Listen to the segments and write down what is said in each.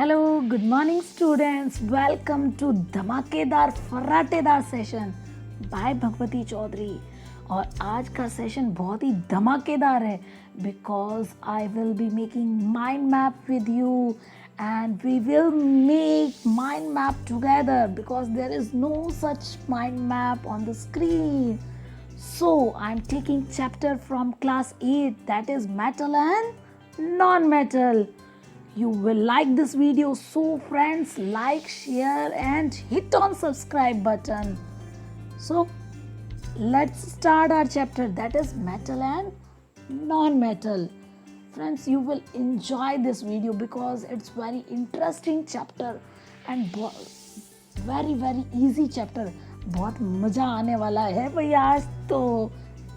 Hello, good morning students. Welcome to धमाकेदार फर्राटेदार session by Bhagwati Chaudhary. और आज का सेशन बहुत ही धमाकेदार है because I will be making mind map with you and we will make mind map together because there is no such mind map on the screen. So I'm taking chapter from class 8, that is metal and non-metal. You will like this video, so friends, like, share and hit on subscribe button. So let's start our chapter, that is metal and non-metal. Friends, you will enjoy this video because it's very interesting chapter and very easy chapter. बहुत मज़ा आने वाला है भैया। आज तो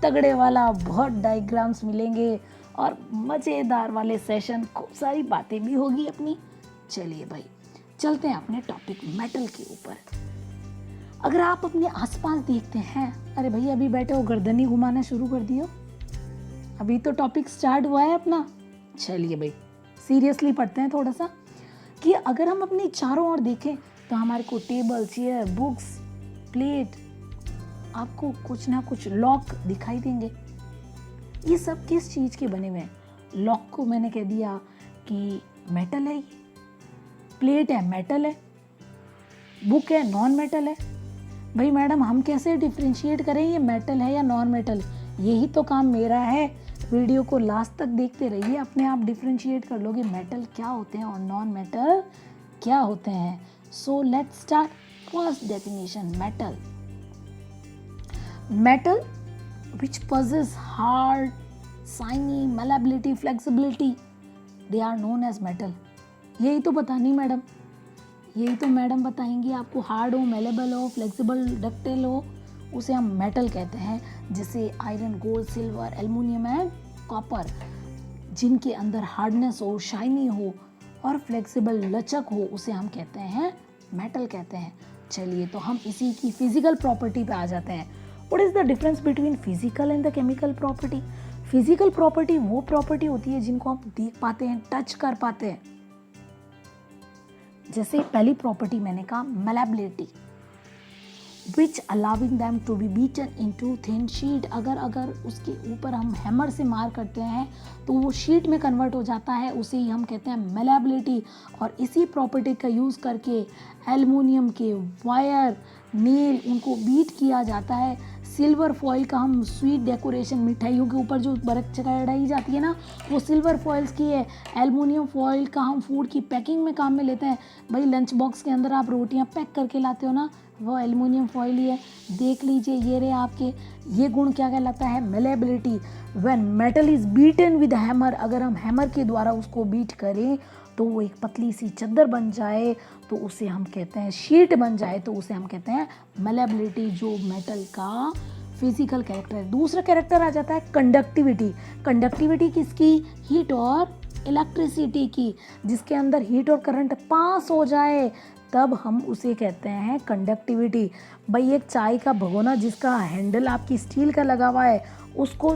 तगड़े वाला बहुत डायग्राम्स मिलेंगे और मज़ेदार वाले सेशन, खूब सारी बातें भी होगी अपनी। चलिए भाई, चलते हैं अपने टॉपिक मेटल के ऊपर। अगर आप अपने आसपास देखते हैं, अरे भैया अभी बैठे हो गर्दनी घुमाना शुरू कर दियो, अभी तो टॉपिक स्टार्ट हुआ है अपना। चलिए भाई, सीरियसली पढ़ते हैं थोड़ा सा कि अगर हम अपनी चारों ओर देखें तो हमारे को टेबल, चेयर, बुक्स, प्लेट, आपको कुछ ना कुछ लॉक दिखाई देंगे। ये सब किस चीज़ के बने हुए हैं? लॉक को मैंने कह दिया कि मेटल है, प्लेट है मेटल है, बुक है नॉन मेटल है। भाई मैडम, हम कैसे डिफरेंशिएट करें ये मेटल है या नॉन मेटल? यही तो काम मेरा है। वीडियो को लास्ट तक देखते रहिए, अपने आप डिफरेंशिएट कर लोगे मेटल क्या होते हैं और नॉन मेटल क्या होते हैं। So let's start. First definition, metal. Metal which possess hard, shiny, malleability, flexibility, they are known as metal. यही तो बतानी मैडम, यही तो मैडम बताएंगी आपको। हार्ड हो, मेलेबल हो, फ्लेक्सिबल, डक्टाइल हो, उसे हम मेटल कहते हैं। जैसे iron, gold, silver, aluminium and copper, जिनके अंदर हार्डनेस हो, शाइनी हो और फ्लेक्सिबल, लचक हो, उसे हम कहते हैं मेटल कहते हैं। चलिए, तो हम इसी की फिजिकल प्रॉपर्टी पे आ जाते हैं। What is the difference between physical and the chemical property? Physical property वो प्रॉपर्टी होती है जिनको आप देख पाते हैं, टच कर पाते हैं। जैसे पहली प्रॉपर्टी मैंने कहा malleability, which allowing them to be beaten into thin sheet. अगर उसके ऊपर हम हैमर से मार करते हैं तो वो शीट में कन्वर्ट हो जाता है, उसे ही हम कहते हैं malleability। और इसी प्रॉपर्टी का यूज़ करके एल्युमिनियम के वायर, नेल, उनको बीट किया जाता है। सिल्वर फॉइल का हम स्वीट डेकोरेशन, मिठाइयों के ऊपर जो बर्फ चढ़ाई जाती है ना, वो सिल्वर फॉइल्स की है। एल्युमिनियम फॉइल का हम फूड की पैकिंग में काम में लेते हैं। भाई लंच बॉक्स के अंदर आप रोटियां पैक करके लाते हो ना, वो एल्युमिनियम फॉइल ही है। देख लीजिए, ये रहे आपके। ये गुण क्या कहलाता है? Malleability. When metal is beaten with hammer, अगर हम हैमर के द्वारा उसको बीट करें तो वो एक पतली सी चद्दर बन जाए तो उसे हम कहते हैं, शीट बन जाए तो उसे हम कहते हैं मेलेबिलिटी, जो मेटल का फिजिकल कैरेक्टर है। दूसरा कैरेक्टर आ जाता है कंडक्टिविटी। कंडक्टिविटी किसकी? हीट और इलेक्ट्रिसिटी की। जिसके अंदर हीट और करंट पास हो जाए तब हम उसे कहते हैं कंडक्टिविटी। भाई एक चाय का भगोना जिसका हैंडल आपकी स्टील का लगा हुआ है, उसको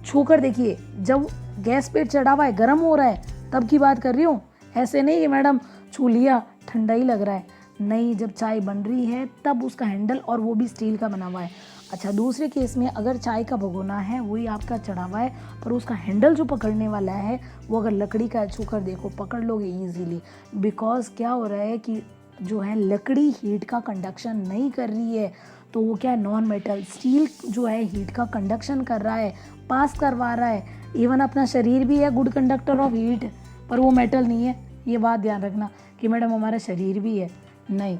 छू कर देखिए, जब गैस पे चढ़ा हुआ है, गर्म हो रहा है, तब की बात कर रही हूँ। ऐसे नहीं कि मैडम छू लिया ठंडा ही लग रहा है, नहीं, जब चाय बन रही है तब उसका हैंडल, और वो भी स्टील का बना हुआ है। अच्छा, दूसरे केस में अगर चाय का भगोना है, वही आपका चढ़ा हुआ है, पर उसका हैंडल जो पकड़ने वाला है वो अगर लकड़ी का है, छू कर देखो, पकड़ लोगे ईजीली। बिकॉज क्या हो रहा है कि जो है लकड़ी हीट का कंडक्शन नहीं कर रही है, तो वो क्या है, नॉन मेटल। स्टील जो है हीट का कंडक्शन कर रहा है, पास करवा रहा है। इवन अपना शरीर भी है गुड कंडक्टर ऑफ हीट, पर वो मेटल नहीं है। ये बात ध्यान रखना कि मैडम हमारा शरीर भी है, नहीं।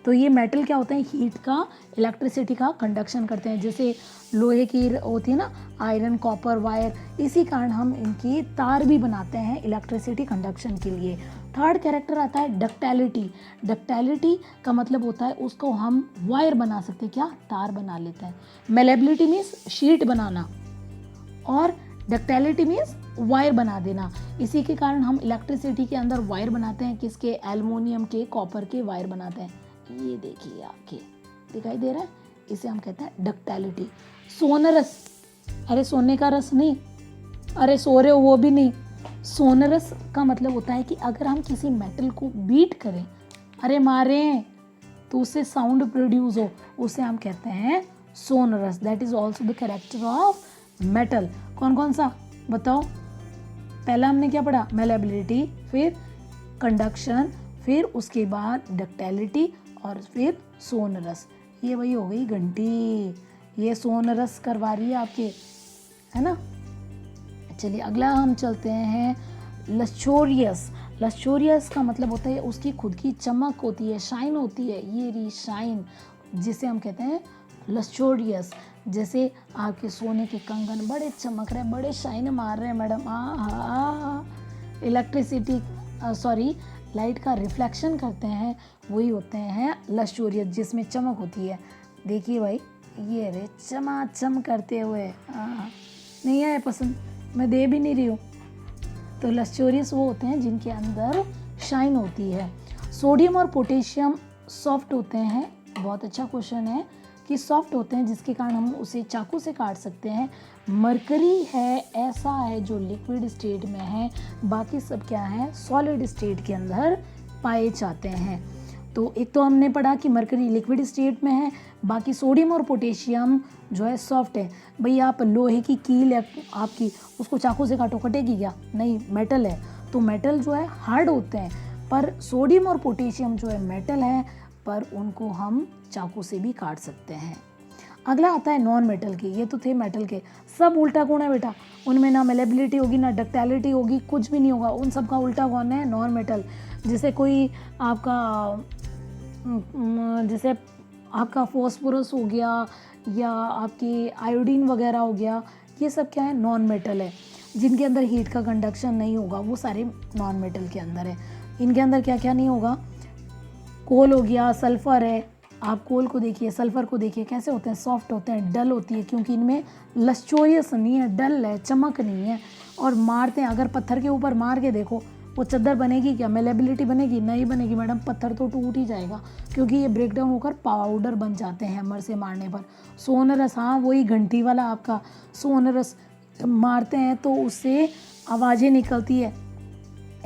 तो ये मेटल क्या होता है? हीट का, इलेक्ट्रिसिटी का कंडक्शन करते हैं। जैसे लोहे की होती है ना, आयरन, कॉपर, वायर, इसी कारण हम इनकी तार भी बनाते हैं इलेक्ट्रिसिटी कंडक्शन के लिए। थर्ड कैरेक्टर आता है डक्टाइलिटी। डक्टाइलिटी का मतलब होता है उसको हम वायर बना सकते हैं, क्या? तार बना लेते हैं। मेलेबिलिटी मीन्स शीट बनाना और डक्टाइलिटी मीन्स वायर बना देना। इसी के कारण हम इलेक्ट्रिसिटी के अंदर वायर बनाते हैं। किसके? एल्युमिनियम के, कॉपर के वायर बनाते हैं। ये देखिए आपके दिखाई दे रहा है, इसे हम कहते हैं डक्टाइलिटी। सोनरस, अरे सोने का रस नहीं, अरे सो रहे हो वो भी नहीं, सोनरस का मतलब होता है कि अगर हम किसी मेटल को बीट करें, अरे मारें, तो उससे साउंड प्रोड्यूस हो, उसे हम कहते हैं sonorous. That is also the character of metal. कौन कौन सा बताओ? पहला हमने क्या पढ़ा? मेलेबिलिटी, फिर कंडक्शन, फिर उसके बाद डक्टिलिटी और फिर सोनरस। ये वही हो गई घंटी, ये सोनरस करवा रही है आपके, है ना। चलिए अगला हम चलते हैं लस्चोरियस। लस्चोरियस का मतलब होता है उसकी खुद की चमक होती है, शाइन होती है, ये रही शाइन, जिसे हम कहते हैं लस्चोरियस। जैसे आपके सोने के कंगन बड़े चमक रहे हैं, बड़े शाइन मार रहे हैं मैडम, इलेक्ट्रिसिटी सॉरी लाइट का रिफ्लेक्शन करते हैं, वही होते हैं लस्चोरियस, जिसमें चमक होती है। देखिए भाई, ये रे चमाचम करते हुए, नहीं आए पसंद, मैं दे भी नहीं रही हूँ। तो लस्चोरियस वो होते हैं जिनके अंदर शाइन होती है। सोडियम और पोटेशियम सॉफ्ट होते हैं। बहुत अच्छा क्वेश्चन है कि सॉफ्ट होते हैं जिसके कारण हम उसे चाकू से काट सकते हैं। मरकरी है, ऐसा है जो लिक्विड स्टेट में है, बाकी सब क्या है? सॉलिड स्टेट के अंदर पाए जाते हैं। तो एक तो हमने पढ़ा कि मरकरी लिक्विड स्टेट में है, बाकी सोडियम और पोटेशियम जो है सॉफ्ट है। भाई आप लोहे की कील है आपकी, उसको चाकू से काटो, कटेगी क्या? नहीं, मेटल है। तो मेटल जो है हार्ड होते हैं, पर सोडियम और पोटेशियम जो है मेटल है, पर उनको हम चाकू से भी काट सकते हैं। अगला आता है नॉन मेटल के। ये तो थे मेटल के, सब उल्टा कौन है बेटा? उनमें ना मेलेबिलिटी होगी, ना डक्टिलिटी होगी, कुछ भी नहीं होगा। उन सब का उल्टा कौन है? Non metal. जैसे कोई आपका जैसे आपका फॉस्फोरस हो गया या आपकी आयोडीन वगैरह हो गया, ये सब क्या है? नॉन मेटल है, जिनके अंदर हीट का कंडक्शन नहीं होगा, वो सारे नॉन मेटल के अंदर है। इनके अंदर क्या क्या नहीं होगा? कोल हो गया, सल्फर है। आप कोल को देखिए, सल्फर को देखिए, कैसे होते हैं? सॉफ्ट होते हैं, डल होती है, क्योंकि इनमें लस्चोरियस नहीं है, डल है, चमक नहीं है। और मारते हैं, अगर पत्थर के ऊपर मार के देखो, वो चद्दर बनेगी क्या? मेलेबिलिटी बनेगी? नहीं बनेगी मैडम, पत्थर तो टूट ही जाएगा, क्योंकि ये ब्रेक डाउन होकर पाउडर बन जाते हैं हैमर से मारने पर। सोनरस, हाँ वही घंटी वाला आपका सोनरस, मारते हैं तो उससे आवाज़ें निकलती है,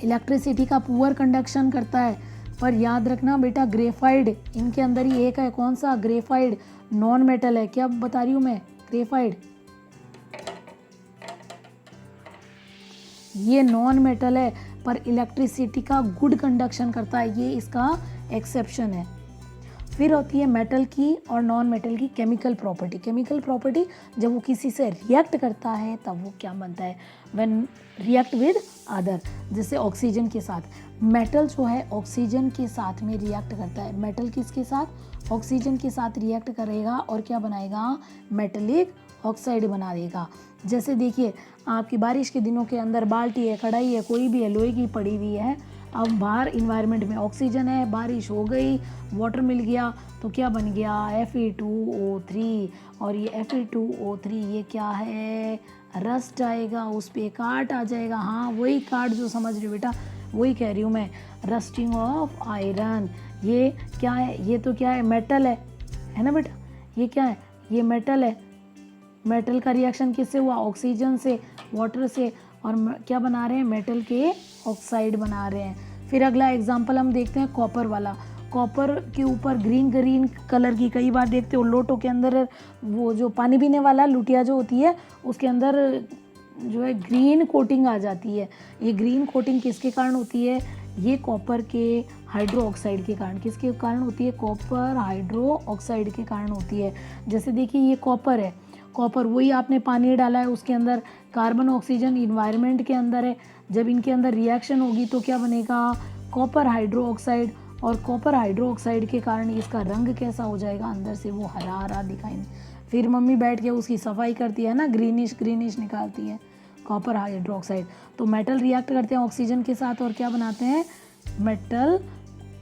इलेक्ट्रिसिटी का पुअर कंडक्शन करता है। पर याद रखना बेटा, ग्रेफाइड इनके अंदर ही एक है। कौन सा? ग्रेफाइड नॉन मेटल है। क्या बता रही हूँ मैं? ग्रेफाइड ये नॉन मेटल है, पर इलेक्ट्रिसिटी का गुड कंडक्शन करता है, ये इसका एक्सेप्शन है। फिर होती है मेटल की और नॉन मेटल की केमिकल प्रॉपर्टी। केमिकल प्रॉपर्टी, जब वो किसी से रिएक्ट करता है तब वो क्या बनता है? व्हेन रिएक्ट विद अदर, जैसे ऑक्सीजन के साथ। मेटल जो है ऑक्सीजन के साथ में रिएक्ट करता है। मेटल किसके साथ? ऑक्सीजन के साथ रिएक्ट करेगा और क्या बनाएगा? मेटेलिक ऑक्साइड बना देगा। जैसे देखिए, आपकी बारिश के दिनों के अंदर बाल्टी है, कढ़ाई है, कोई भी है, लोहे की पड़ी हुई है, अब बाहर इन्वायरमेंट में ऑक्सीजन है, बारिश हो गई, वाटर मिल गया, तो क्या बन गया? Fe2O3। और ये Fe2O3 ये क्या है? रस्ट आएगा, उस पर काट आ जाएगा। हाँ वही काट जो समझ रही हो बेटा, वही कह रही हूँ मैं, रस्टिंग ऑफ आयरन। ये क्या है? ये तो क्या है? मेटल है ना बेटा, ये क्या है? ये मेटल है। मेटल का रिएक्शन किससे हुआ? ऑक्सीजन से, वाटर से, और क्या बना रहे हैं? मेटल के ऑक्साइड बना रहे हैं। फिर अगला एग्जांपल हम देखते हैं कॉपर वाला। कॉपर के ऊपर ग्रीन ग्रीन कलर की, कई बार देखते हो लोटो के अंदर, वो जो पानी पीने वाला लुटिया जो होती है, उसके अंदर जो है ग्रीन कोटिंग आ जाती है। ये ग्रीन कोटिंग किसके कारण होती है? ये कॉपर के हाइड्रो ऑक्साइड के कारण। किसके कारण होती है? कॉपर हाइड्रो ऑक्साइड के कारण होती है। जैसे देखिए, ये कॉपर है, कॉपर वही आपने पानी डाला है, उसके अंदर कार्बन ऑक्सीजन इन्वायरमेंट के अंदर है। जब इनके अंदर रिएक्शन होगी तो क्या बनेगा? Copper hydro oxide. और कॉपर हाइड्रो ऑक्साइड के कारण इसका रंग कैसा हो जाएगा? अंदर से वो हरा हरा दिखाई। फिर मम्मी बैठ के उसकी सफाई करती है ना, ग्रीनिश ग्रीनिश निकालती है कॉपर हाइड्रो ऑक्साइड। तो मेटल रिएक्ट करते हैं ऑक्सीजन के साथ और क्या बनाते हैं? मेटल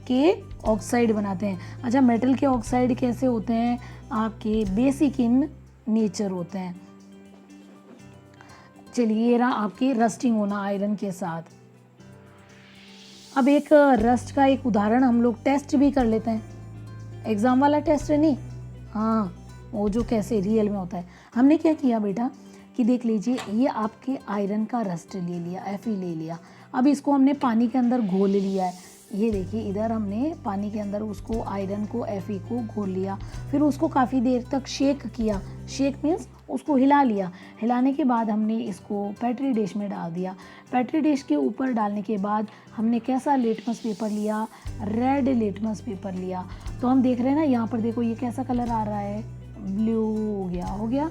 के ऑक्साइड बनाते हैं। अच्छा, मेटल के ऑक्साइड कैसे होते हैं? आपके बेसिक इन नेचर होते हैं। चलिए, ये रहा आपके रस्टिंग होना आयरन के साथ। अब एक रस्ट का एक उदाहरण हम लोग टेस्ट भी कर लेते हैं, एग्जाम वाला टेस्ट है नहीं, हाँ वो जो कैसे रियल में होता है। हमने क्या किया बेटा, कि देख लीजिए ये आपके आयरन का रस्ट ले लिया, Fe ले लिया। अब इसको हमने पानी के अंदर घोल लिया है। ये देखिए इधर हमने पानी के अंदर उसको आयरन को Fe को घोल लिया, फिर उसको काफ़ी देर तक शेक किया। शेक मीन्स उसको हिला लिया। हिलाने के बाद हमने इसको पेट्री डिश में डाल दिया। पेट्री डिश के ऊपर डालने के बाद हमने कैसा लिटमस पेपर लिया, रेड लिटमस पेपर लिया। तो हम देख रहे हैं ना यहाँ पर, देखो ये कैसा कलर आ रहा है, ब्लू हो गया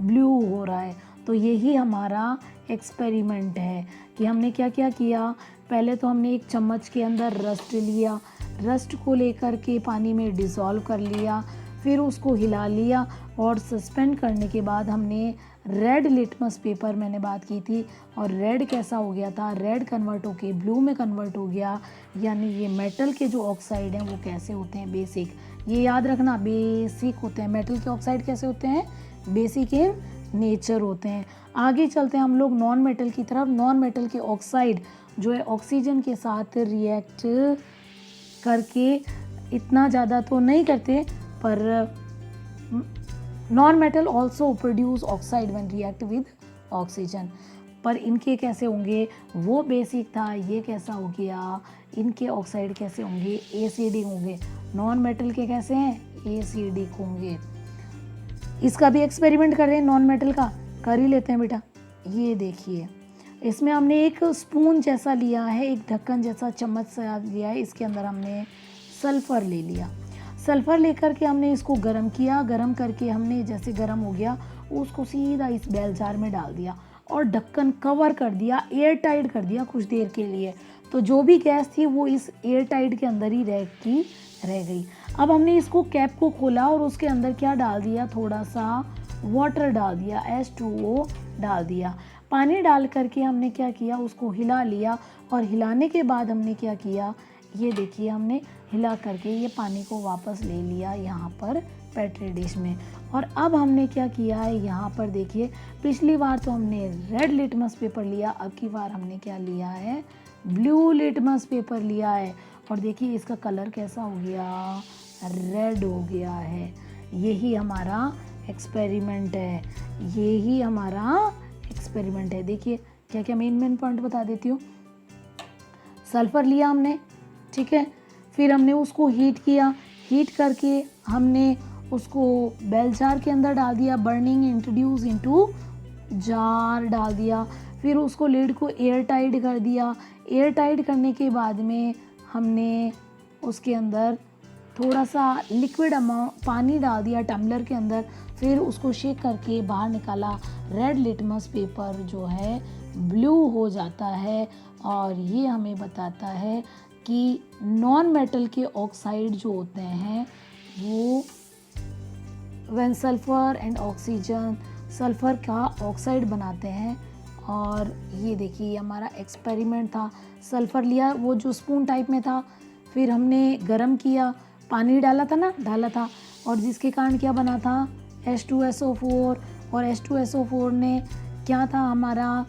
ब्लू हो रहा है। तो यही हमारा एक्सपेरिमेंट है कि हमने क्या क्या किया। पहले तो हमने एक चम्मच के अंदर रस्ट लिया, रस्ट को लेकर के पानी में डिज़ोल्व कर लिया, फिर उसको हिला लिया और सस्पेंड करने के बाद हमने रेड लिटमस पेपर, मैंने बात की थी, और रेड कैसा हो गया था, रेड कन्वर्ट होके ब्लू में कन्वर्ट हो गया। यानी ये मेटल के जो ऑक्साइड हैं वो कैसे होते हैं, बेसिक। ये याद रखना, बेसिक होते हैं। मेटल के ऑक्साइड कैसे होते हैं, बेसिक इन नेचर होते हैं। आगे चलते हैं हम लोग नॉन मेटल की तरफ। नॉन मेटल के ऑक्साइड जो है ऑक्सीजन के साथ रिएक्ट करके, इतना ज़्यादा तो नहीं करते, पर non metal also produce oxide when react with oxygen. पर इनके कैसे होंगे, वो बेसिक था, ये कैसा हो गया, इनके ऑक्साइड कैसे होंगे, एसिडिक होंगे। नॉन मेटल के कैसे हैं, एसिडिक होंगे। इसका भी एक्सपेरिमेंट कर रहे हैं, नॉन मेटल का कर ही लेते हैं बेटा। ये देखिए इसमें हमने एक स्पून जैसा लिया है, एक ढक्कन जैसा चम्मच सा लिया है, इसके अंदर हमने सल्फ़र ले लिया। सल्फ़र लेकर के हमने इसको गर्म किया। गर्म करके हमने जैसे गर्म हो गया उसको सीधा इस बेल जार में डाल दिया और ढक्कन कवर कर दिया, एयर टाइट कर दिया कुछ देर के लिए। तो जो भी गैस थी वो इस एयर टाइट के अंदर ही रह गई। अब हमने इसको कैप को खोला और उसके अंदर क्या डाल दिया, थोड़ा सा वाटर डाल दिया, H2O डाल दिया। पानी डाल करके हमने क्या किया, उसको हिला लिया। और हिलाने के बाद हमने क्या किया, ये देखिए हमने हिला करके ये पानी को वापस ले लिया यहाँ पर पेट्री डिश में। और अब हमने क्या किया है, यहाँ पर देखिए, पिछली बार तो हमने रेड लिटमस पेपर लिया, अब की बार हमने क्या लिया है, ब्लू लिटमस पेपर लिया है। और देखिए इसका कलर कैसा हो गया, रेड हो गया है। यही हमारा एक्सपेरिमेंट है, यही हमारा एक्सपेरिमेंट है। देखिए क्या क्या मेन पॉइंट बता देती हूँ। सल्फ़र लिया हमने, ठीक है, फिर हमने उसको हीट किया। हीट करके हमने उसको बेल जार के अंदर डाल दिया, बर्निंग इंट्रोड्यूस इनटू जार डाल दिया। फिर उसको लिड को एयर टाइट कर दिया। एयर टाइट करने के बाद में हमने उसके अंदर थोड़ा सा लिक्विड अमाउंट पानी डाल दिया टम्बलर के अंदर। फिर उसको शेक करके बाहर निकाला। रेड लिटमस पेपर जो है ब्लू हो जाता है और ये हमें बताता है कि नॉन मेटल के ऑक्साइड जो होते हैं वो when sulphur and oxygen, sulphur का ऑक्साइड बनाते हैं। और ये देखिए हमारा एक्सपेरिमेंट था। सल्फ़र लिया, वो जो स्पून टाइप में था, फिर हमने गरम किया, पानी डाला था और जिसके कारण क्या बना था, H2SO4। और H2SO4 ने क्या था, हमारा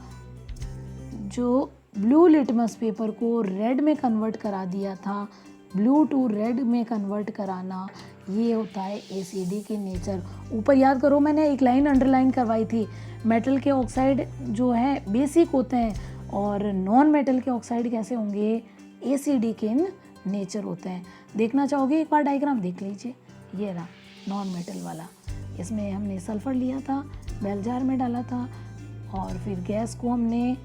जो ब्लू लिटमस पेपर को रेड में कन्वर्ट करा दिया था। ब्लू टू रेड में कन्वर्ट कराना, ये होता है एसिडिक इन नेचर। ऊपर याद करो मैंने एक लाइन अंडरलाइन करवाई थी, मेटल के ऑक्साइड जो है बेसिक होते हैं और नॉन मेटल के ऑक्साइड कैसे होंगे, एसिडिक इन नेचर होते हैं। देखना चाहोगे एक बार डायग्राम देख लीजिए, ये रहा नॉन मेटल वाला। इसमें हमने सल्फ़र लिया था, बेल जार में डाला था और फिर गैस को हमने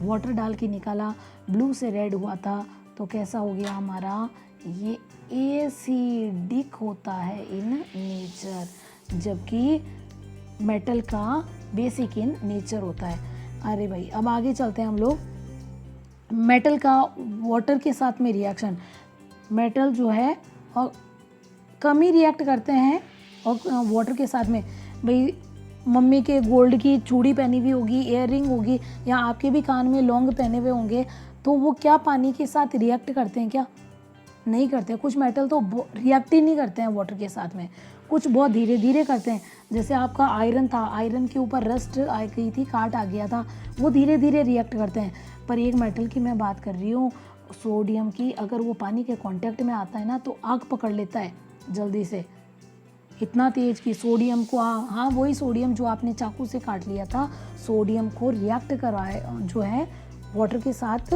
वाटर डाल के निकाला, ब्लू से रेड हुआ था। तो कैसा हो गया हमारा, ये एसिडिक होता है इन नेचर, जबकि मेटल का बेसिक इन नेचर होता है। अरे भाई अब आगे चलते हैं हम लोग। मेटल का वाटर के साथ में रिएक्शन, मेटल जो है और कम ही रिएक्ट करते हैं और वाटर के साथ में। भाई मम्मी के गोल्ड की चूड़ी पहनी हुई होगी, इयर रिंग होगी, या आपके भी कान में लौंग पहने हुए होंगे, तो वो क्या पानी के साथ रिएक्ट करते हैं क्या, नहीं करते। कुछ मेटल तो रिएक्ट ही नहीं करते हैं वाटर के साथ में, कुछ बहुत धीरे धीरे करते हैं। जैसे आपका आयरन था, आयरन के ऊपर रस्ट आ गई थी, काट आ गया था, वो धीरे धीरे रिएक्ट करते हैं। पर एक मेटल की मैं बात कर रही हूँ, सोडियम की, अगर वो पानी के कांटेक्ट में आता है ना तो आग पकड़ लेता है जल्दी से। इतना तेज कि सोडियम को हाँ वही सोडियम जो आपने चाकू से काट लिया था, सोडियम को रिएक्ट कराए जो है वाटर के साथ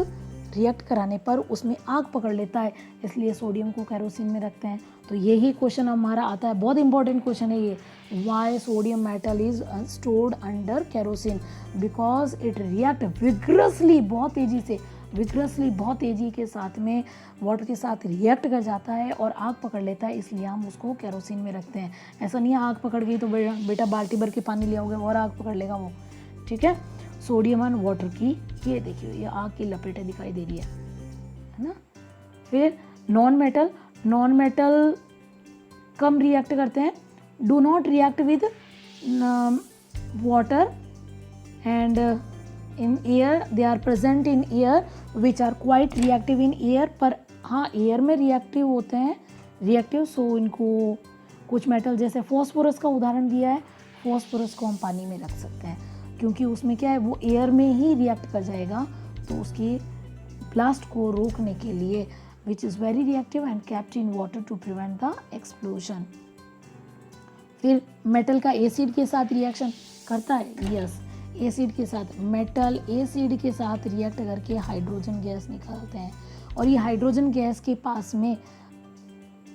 रिएक्ट कराने पर उसमें आग पकड़ लेता है, इसलिए सोडियम को केरोसिन में रखते हैं। तो यही क्वेश्चन हमारा आता है, बहुत इंपॉर्टेंट क्वेश्चन है ये, why sodium metal is stored under kerosene, because it react vigorously, बहुत तेजी से, विग्रसली बहुत तेजी के साथ में वाटर के साथ रिएक्ट कर जाता है और आग पकड़ लेता है, इसलिए हम उसको केरोसिन में रखते हैं। ऐसा नहीं है आग पकड़ गई तो बेटा बाल्टी भर के पानी ले आओगे और आग पकड़ लेगा वो, ठीक है। सोडियम एंड वाटर की ये देखिए ये आग की लपेटें दिखाई दे रही है ना। फिर नॉन मेटल, नॉन मेटल कम रिएक्ट करते हैं, do not react with water and in air, they are present in air which are quite reactive in air, पर हाँ एयर में रिएक्टिव होते हैं, रिएक्टिव, सो इनको कुछ मेटल जैसे फॉस्फोरस का उदाहरण दिया है, फॉस्फोरस को हम पानी में रख सकते हैं क्योंकि उसमें क्या है वो एयर में ही रिएक्ट कर जाएगा, तो उसकी ब्लास्ट को रोकने के लिए, which is very reactive and kept in water to prevent the explosion. फिर मेटल का एसिड के साथ रिएक्शन करता है, यस, एसिड के साथ, मेटल एसिड के साथ रिएक्ट करके हाइड्रोजन गैस निकालते हैं, और ये हाइड्रोजन गैस के पास में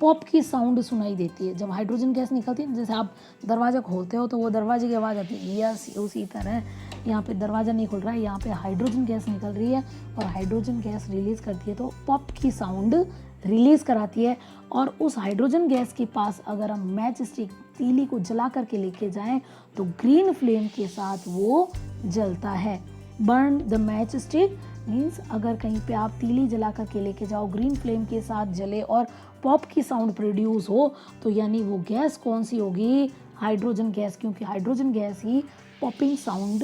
पॉप की साउंड सुनाई देती है जब हाइड्रोजन गैस निकलती है। जैसे आप दरवाज़ा खोलते हो तो वो दरवाजे की आवाज़ आती है, यस उसी तरह यहाँ पे दरवाज़ा नहीं खुल रहा है, यहाँ पे हाइड्रोजन गैस निकल रही है और हाइड्रोजन गैस रिलीज़ करती है तो पॉप की साउंड रिलीज़ कराती है, और उस हाइड्रोजन गैस के पास अगर हम मैच स्टिक तीली को जला करके लेके जाएं तो ग्रीन फ्लेम के साथ वो जलता है। Burn the match stick means अगर कहीं पे आप तीली जला करके लेके जाओ, ग्रीन फ्लेम के साथ जले और पॉप की साउंड प्रोड्यूस हो, तो यानी वो गैस कौन सी होगी, हाइड्रोजन गैस, क्योंकि हाइड्रोजन गैस ही पॉपिंग साउंड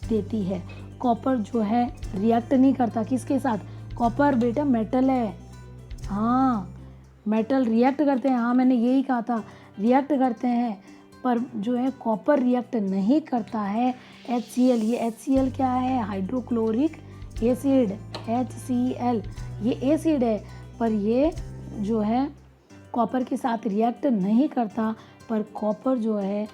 देती है। कॉपर जो है रिएक्ट नहीं करता किसके साथ, कॉपर बेटा मेटल है, हाँ मेटल रिएक्ट करते हैं, हाँ मैंने यही कहा था रिएक्ट करते हैं, पर जो है कॉपर रिएक्ट नहीं करता है। HCl, ये HCl क्या है, हाइड्रोक्लोरिक एसिड, HCl ये एसिड है, पर ये जो है कॉपर के साथ रिएक्ट नहीं करता, पर कॉपर जो है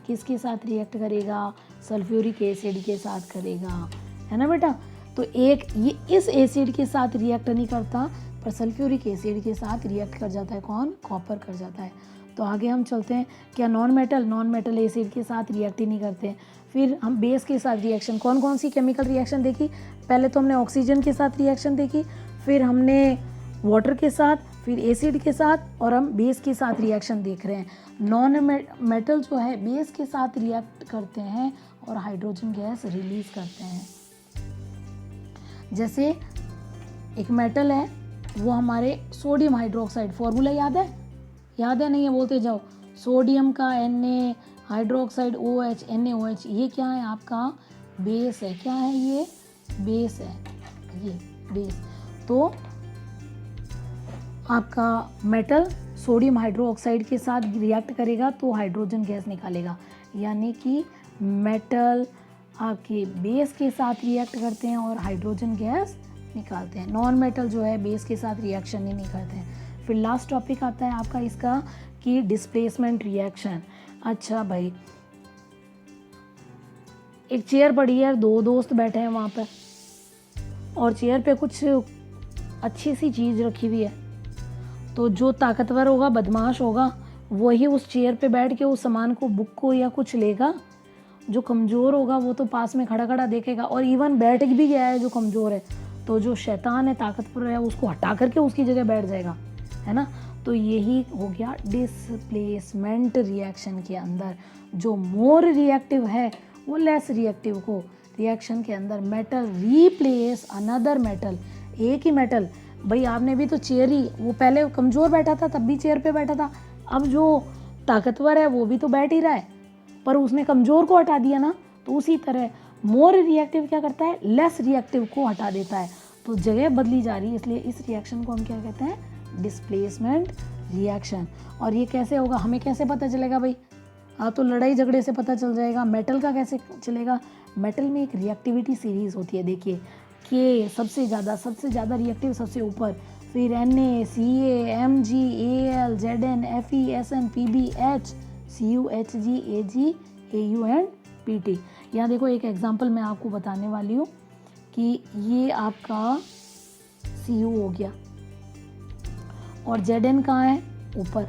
किसके साथ रिएक्ट करेगा, सल्फ्यूरिक एसिड के साथ करेगा, है ना बेटा। तो एक ये इस एसिड के साथ रिएक्ट नहीं करता, पर सल्फ्यूरिक एसिड के साथ रिएक्ट कर जाता है, कौन, कॉपर कर जाता है। तो आगे हम चलते हैं, क्या नॉन मेटल एसिड के साथ रिएक्ट ही नहीं करते। फिर हम बेस के साथ रिएक्शन, कौन कौन सी केमिकल रिएक्शन देखी, पहले तो हमने ऑक्सीजन के साथ रिएक्शन देखी, फिर हमने वाटर के साथ, फिर एसिड के साथ, और हम बेस के साथ रिएक्शन देख रहे हैं। नॉन मेटल जो है बेस के साथ रिएक्ट करते हैं और हाइड्रोजन गैस रिलीज करते हैं। जैसे एक मेटल है वो हमारे सोडियम हाइड्रोक्साइड, फॉर्मूला याद है, याद है नहीं है बोलते जाओ, सोडियम का Na हाइड्रोक्साइड OH NaOH, ये क्या है आपका बेस है, क्या है ये बेस है, ये बेस। तो आपका मेटल सोडियम हाइड्रोक्साइड के साथ रिएक्ट करेगा तो हाइड्रोजन गैस निकालेगा, यानी कि मेटल आपके बेस के साथ रिएक्ट करते हैं और हाइड्रोजन गैस निकालते हैं। नॉन मेटल जो है बेस के साथ रिएक्शन ही नहीं करते हैं। फिर लास्ट टॉपिक आता है आपका इसका कि डिस्प्लेसमेंट रिएक्शन। अच्छा भाई, एक चेयर पड़ी है, दो दोस्त बैठे हैं वहाँ पर और चेयर पे कुछ अच्छी सी चीज़ रखी हुई है, तो जो ताकतवर होगा, बदमाश होगा, वही उस चेयर पे बैठ के उस सामान को, बुक को या कुछ लेगा, जो कमज़ोर होगा वो तो पास में खड़ा खड़ा देखेगा, और इवन बैठ भी गया है जो कमज़ोर है, तो जो शैतान है, ताकतवर है, उसको हटा करके उसकी जगह बैठ जाएगा, है ना। तो यही हो गया डिस्प्लेसमेंट रिएक्शन के अंदर। जो मोर रिएक्टिव है वो लेस रिएक्टिव को रिएक्शन के अंदर मेटल रीप्लेस अनदर मेटल, एक ही मेटल, भाई आपने भी तो चेयर ही, वो पहले कमज़ोर बैठा था तब भी चेयर पे बैठा था, अब जो ताकतवर है वो भी तो बैठ ही रहा है, पर उसने कमज़ोर को हटा दिया ना। तो उसी तरह मोर रिएक्टिव क्या करता है, लेस रिएक्टिव को हटा देता है, तो जगह बदली जा रही है, इसलिए इस रिएक्शन को हम क्या कहते हैं, डिस्प्लेसमेंट रिएक्शन। और ये कैसे होगा, हमें कैसे पता चलेगा भाई, तो लड़ाई झगड़े से पता चल जाएगा। मेटल का कैसे चलेगा, मेटल में एक रिएक्टिविटी सीरीज होती है, देखिए के सबसे ज़्यादा रिएक्टिव सबसे ऊपर, फिर Na, Ca, Mg, Al, Zn, Fe, Sn, Pb, H, CUHGAGAUNPT। यहाँ देखो एक एग्जांपल मैं आपको बताने वाली हूँ कि ये आपका CU हो गया और ZN कहाँ है, ऊपर,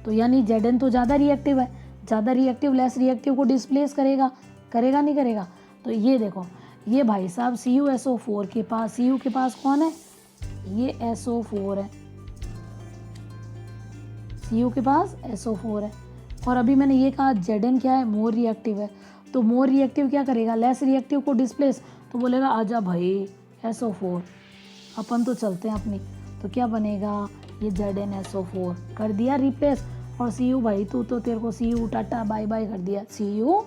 तो यानी ZN तो ज़्यादा रिएक्टिव है, ज़्यादा रिएक्टिव लेस रिएक्टिव को डिस्प्लेस करेगा, करेगा नहीं करेगा। तो ये देखो ये भाई साहब CuSO4 के पास, CU के पास कौन है, ये SO4 है, CU के पास SO4 है। और अभी मैंने ये कहा ZN क्या है, मोर रिएक्टिव है, तो मोर रिएक्टिव क्या करेगा, लेस रिएक्टिव को डिस्प्लेस, तो बोलेगा आजा भाई SO4, अपन तो चलते हैं अपनी, तो क्या बनेगा, ये ZnSO4 कर दिया रिप्लेस। और CU भाई तू तो, तेरे को CU टाटा बाय बाय कर दिया CU,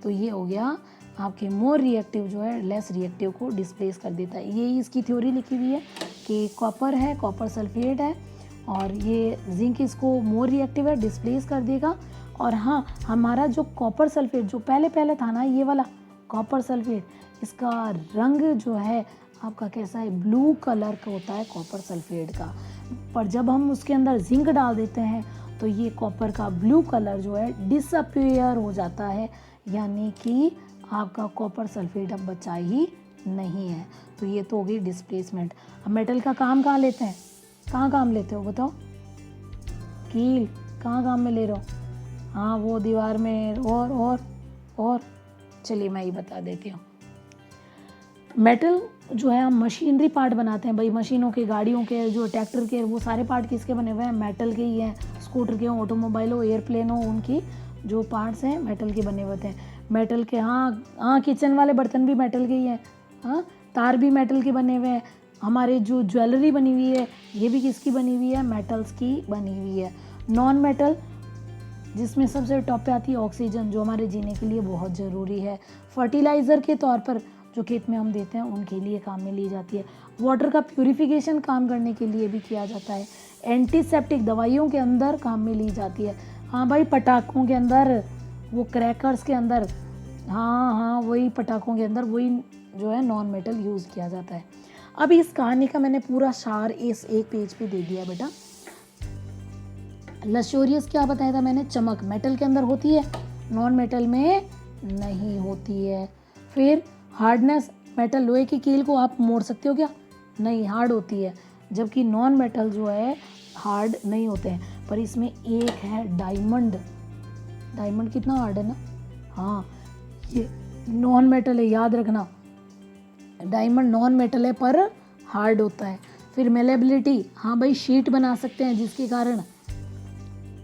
तो ये हो गया आपके मोर रिएक्टिव जो है लेस रिएक्टिव को डिस्प्लेस कर देता है। यही इसकी थ्योरी लिखी हुई है कि कॉपर है, कॉपर सल्फेट है, और ये जिंक इसको मोर रिएक्टिव है, डिस्प्लेस कर देगा। और हाँ, हमारा जो कॉपर सल्फेट जो पहले था ना, ये वाला कॉपर सल्फेट, इसका रंग जो है आपका कैसा है, ब्लू कलर का होता है कॉपर सल्फेट का। पर जब हम उसके अंदर जिंक डाल देते हैं तो ये कॉपर का ब्लू कलर जो है डिसअपियर हो जाता है, यानी कि आपका कॉपर सल्फेट अब बचा ही नहीं है। तो ये तो हो गई डिस्प्लेसमेंट। अब मेटल का काम कहाँ लेते हैं, कहाँ काम लेते हो बताओ, कील कहाँ काम में ले रहे हो, हाँ वो दीवार में, और चलिए मैं ही बता देती हूँ। मेटल जो है हम मशीनरी पार्ट बनाते हैं भाई, मशीनों के, गाड़ियों के, जो ट्रैक्टर के, वो सारे पार्ट किसके बने हुए हैं, मेटल के ही हैं। स्कूटर के हो, ऑटोमोबाइल हो, एयरप्लेन हो, उनकी जो पार्ट्स हैं मेटल के बने हुए हैं। मेटल के, हाँ किचन वाले बर्तन भी मेटल के ही हैं, हाँ तार भी मेटल के बने हुए हैं। हमारे जो ज्वेलरी बनी हुई है ये भी किसकी बनी हुई है, मेटल्स की बनी हुई है। नॉन मेटल जिसमें सबसे टॉप पे आती है ऑक्सीजन, जो हमारे जीने के लिए बहुत ज़रूरी है। फर्टिलाइज़र के तौर पर जो खेत में हम देते हैं उनके लिए काम में ली जाती है। वाटर का प्यूरिफिकेशन काम करने के लिए भी किया जाता है। एंटीसेप्टिक दवाइयों के अंदर काम में ली जाती है। हाँ भाई पटाखों के अंदर, वो क्रैकर्स के अंदर, हाँ वही पटाखों के अंदर वही जो है नॉन मेटल यूज़ किया जाता है। अब इस कहानी का मैंने पूरा सार इस एक पेज पे दे दिया बेटा। लक्सोरियस क्या बताया था मैंने, चमक मेटल के अंदर होती है, नॉन मेटल में नहीं होती है। फिर हार्डनेस, मेटल लोहे की कील को आप मोड़ सकते हो क्या, नहीं, हार्ड होती है, जबकि नॉन मेटल जो है हार्ड नहीं होते हैं। पर इसमें एक है डायमंड, डायमंड कितना हार्ड है ना, हाँ ये नॉन मेटल है, याद रखना, डायमंड नॉन मेटल है पर हार्ड होता है। फिर मेलेबिलिटी, हाँ भाई शीट बना सकते हैं, जिसके कारण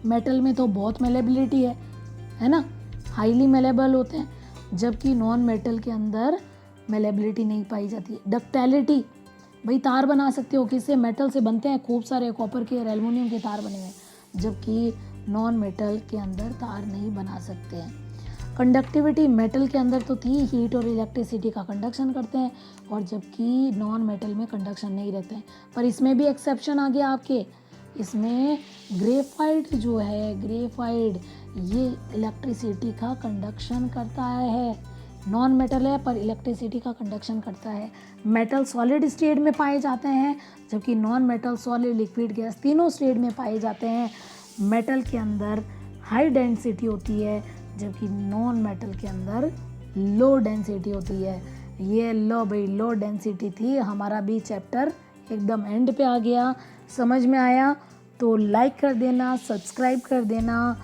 मेटल में तो बहुत मेलेबिलिटी है ना, हाईली मेलेबल होते हैं, जबकि नॉन मेटल के अंदर मेलेबिलिटी नहीं पाई जाती। डक्टिलिटी, भाई तार बना सकते हो, किससे, मेटल से बनते हैं, खूब सारे कॉपर के और एल्युमिनियम के तार बने हुए हैं, जबकि नॉन मेटल के अंदर तार नहीं बना सकते हैं। कंडक्टिविटी, मेटल के अंदर तो थी, हीट और इलेक्ट्रिसिटी का कंडक्शन करते हैं, और जबकि नॉन मेटल में कंडक्शन नहीं रहते हैं। पर इसमें भी एक्सेप्शन आ गया आपके, इसमें ग्रेफाइट जो है, ग्रेफाइट ये इलेक्ट्रिसिटी का कंडक्शन करता है, नॉन मेटल है पर इलेक्ट्रिसिटी का कंडक्शन करता है। मेटल सॉलिड स्टेट में पाए जाते हैं, जबकि non metal solid, liquid, gas तीनों स्टेट में पाए जाते हैं। मेटल के अंदर हाई डेंसिटी होती है, जबकि नॉन मेटल के अंदर लो डेंसिटी होती है। ये लो भाई, लो डेंसिटी थी। हमारा भी चैप्टर एकदम एंड पे आ गया। समझ में आया तो लाइक कर देना, सब्सक्राइब कर देना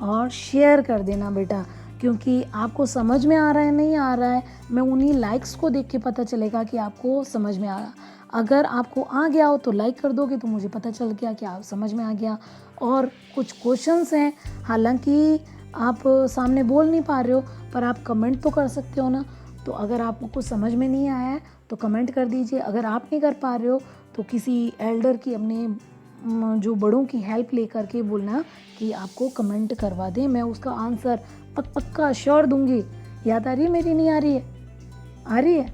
और शेयर कर देना बेटा, क्योंकि आपको समझ में आ रहा है नहीं आ रहा है, मैं उन्हीं लाइक्स को देख के पता चलेगा कि आपको समझ में आ रहा। अगर आपको आ गया हो तो लाइक कर दोगे तो मुझे पता चल गया कि आप समझ में आ गया। और कुछ क्वेश्चंस हैं, हालांकि आप सामने बोल नहीं पा रहे हो, पर आप कमेंट तो कर सकते हो ना। तो अगर आपको कुछ समझ में नहीं आया है तो कमेंट कर दीजिए। अगर आप नहीं कर पा रहे हो तो किसी एल्डर की, अपने जो बड़ों की हेल्प लेकर के बोलना कि आपको कमेंट करवा दें, मैं उसका आंसर पक्का श्योर दूंगी। याद आ रही है मेरी, नहीं आ रही है, आ रही है?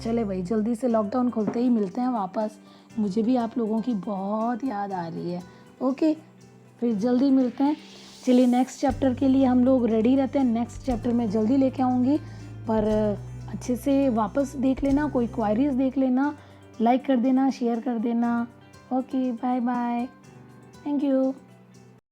चले भाई, जल्दी से लॉकडाउन खुलते ही मिलते हैं वापस। मुझे भी आप लोगों की बहुत याद आ रही है। ओके, फिर जल्दी मिलते हैं। चलिए नेक्स्ट चैप्टर के लिए हम लोग रेडी रहते हैं। नेक्स्ट चैप्टर में जल्दी लेके आऊँगी, पर अच्छे से वापस देख लेना, कोई क्वायरीज देख लेना, लाइक कर देना, शेयर कर देना। Okay, bye bye, thank you.